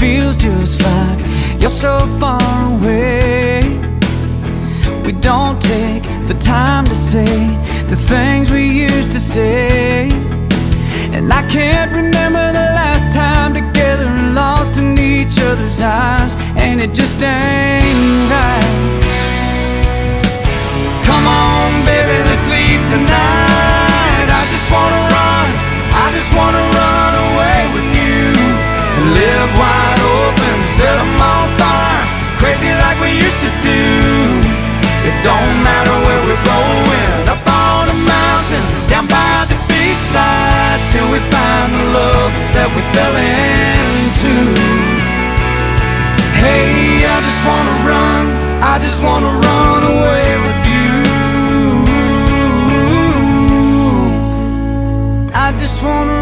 feels just like you're so far away. We don't take the time to say the things we used to say. And I can't remember the last time together and lost in each other's eyes, and it just ain't right. Come on, baby, let's leave tonight. I just wanna run, I just wanna run away with you and live wide open, set them on fire, crazy like we used to do. It don't matter where we're going, up on a mountain, down by the beachside, till we find the love that we fell into. Hey, I just wanna run, I just wanna run away with you. I just wanna